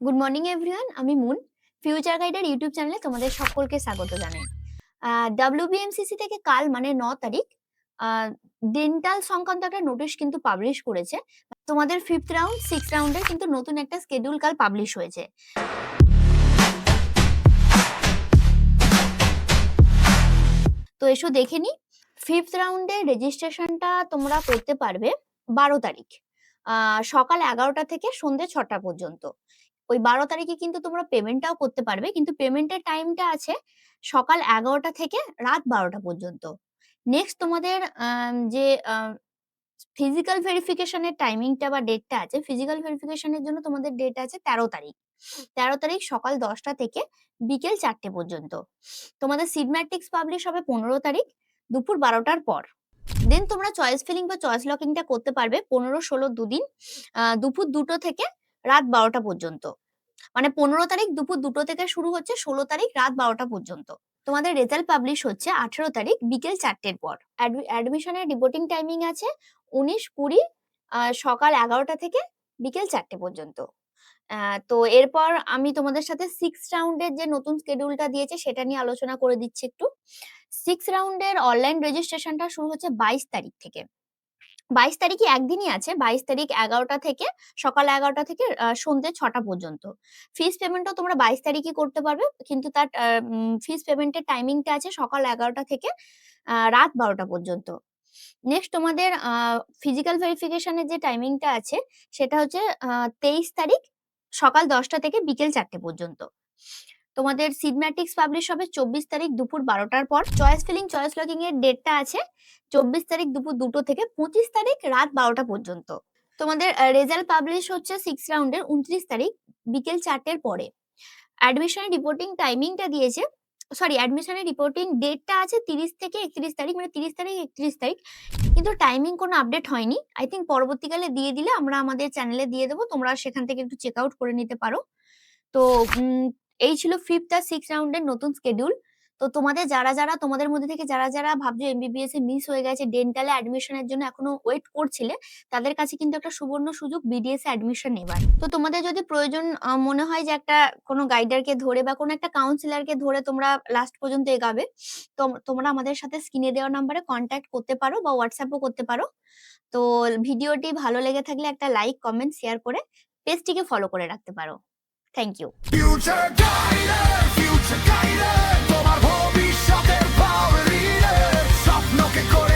Good morning everyone, আমি moon. Future গাইডের YouTube চ্যানেলে তোমাদের সকলকে স্বাগত জানাই। WBMCC থেকে কাল মানে 9 তারিখ ডেন্টাল সংক্রান্ত একটা নোটিশ কিন্তু পাবলিশ করেছে। তোমাদের 5th রাউন্ড 6th রাউন্ডের কিন্তু নতুন একটা স্কেডিউল কাল পাবলিশ হয়েছে। তো এসো দেখে নি। 5th রাউন্ডের রেজিস্ট্রেশনটা তোমরা করতে পারবে 12 তারিখ সকাল 11টা থেকে সন্ধ্যে 6টা পর্যন্ত। ওই 12 তারিখে কিন্তু তোমরা পেমেন্টটাও করতে পারবে, কিন্তু পেমেন্টের টাইমটা আছে সকাল 11টা থেকে রাত 12টা পর্যন্ত। নেক্সট তোমাদের যে ফিজিক্যাল ভেরিফিকেশনের টাইমিংটা বা ডেটটা আছে, ফিজিক্যাল ভেরিফিকেশনের জন্য তোমাদের ডেট আছে 13 তারিখ। 13 তারিখ সকাল 10টা থেকে বিকেল 4টে পর্যন্ত। তোমাদের সিড ম্যাট্রিক্স পাবলিশ হবে 15 তারিখ দুপুর 12টার পর। দেন তোমরা চয়েস ফিলিং বা চয়েস লকিংটা করতে পারবে 15-16 দুদিন দুপুর 2টো থেকে রাত 12টা পর্যন্ত। মানে 15 তারিখ দুপুর 2টো থেকে শুরু হচ্ছে, 16 তারিখ রাত 12টা পর্যন্ত। তোমাদের রেজাল্ট পাবলিশ হচ্ছে 18 তারিখ বিকেল 4টের পর। অ্যাডমিশনের রিপোর্টিং টাইমিং আছে 19-20 সকাল 11টা থেকে বিকেল 4টে পর্যন্ত। তো এরপর আমি তোমাদের সাথে 6 রাউন্ডের যে নতুন স্কেডিউলটা দিয়েছে সেটা নিয়ে আলোচনা করে দিচ্ছি একটু। 6 রাউন্ডের অনলাইন রেজিস্ট্রেশনটা শুরু হচ্ছে 22 তারিখ থেকে। 22 তারিখই একদিনই আছে, 22 তারিখ 11টা থেকে সকাল 11টা থেকে সন্ধ্যে 6টা পর্যন্ত। ফিস পেমেন্টও তোমরা 22 তারিখই করতে পারবে, কিন্তু তার ফিস পেমেন্টের টাইমিংটা আছে সকাল 11টা থেকে রাত 12টা পর্যন্ত। নেক্সট তোমাদের ফিজিক্যাল ভেরিফিকেশনের যে টাইমিংটা আছে সেটা হচ্ছে 23 তারিখ সকাল 10টা থেকে বিকেল 4টে পর্যন্ত। তোমাদের সিড ম্যাট্রিক্স পাবলিশ হবে 24 তারিখ দুপুর 12টার পর। চয়েস ফিলিং চয়েস লকিং এর ডেটটা আছে 24 তারিখ দুপুর 2টো থেকে 25 তারিখ রাত 12টা পর্যন্ত। তোমাদের রেজাল্ট পাবলিশ হচ্ছে 6 রাউন্ডের 29 তারিখ বিকেল 4টের পরে। অ্যাডমিশনের রিপোর্টিং টাইমিংটা দিয়েছে, অ্যাডমিশনের রিপোর্টিং ডেটটা আছে 30 থেকে 31 তারিখ, মানে 30 তারিখ 31 তারিখ, কিন্তু টাইমিং কোনো আপডেট হয়নি। আই থিঙ্ক পরবর্তীকালে দিয়ে দিলে আমরা আমাদের চ্যানেলে দিয়ে দেবো, তোমরা সেখান থেকে একটু চেক আউট করে নিতে পারো। তো এই ছিল 5th আর 6th রাউন্ডের নতুন স্কেডিউল। তো তোমাদের তোমাদের মধ্যে থেকে যারা ভাবছো এমবিবিএস এ মিস হয়ে গেছে, ডেন্টালে অ্যাডমিশনের জন্য এখনো ওয়েট করছিলে, তাদের কাছে কিন্তু একটা সুবর্ণ সুযোগ বিডিএস এ অ্যাডমিশন নেবার। তো তোমাদের যদি প্রয়োজন মনে হয় যে একটা কোনো গাইডারকে ধরে বা কোনো একটা কাউন্সিলরকে ধরে তোমরা লাস্ট পর্যন্ত এগাবে, তোমরা আমাদের সাথে স্ক্রিনে দেওয়া নাম্বারে কন্ট্যাক্ট করতে পারো বা হোয়াটসঅ্যাপও করতে পারো। তো ভিডিওটি ভালো লেগে থাকলে একটা লাইক, কমেন্ট, শেয়ার করে পেজটিকে ফলো করে রাখতে পারো। Thank you. তোমার ভবিষ্যতের পাওয়ার স্বপ্নকে করে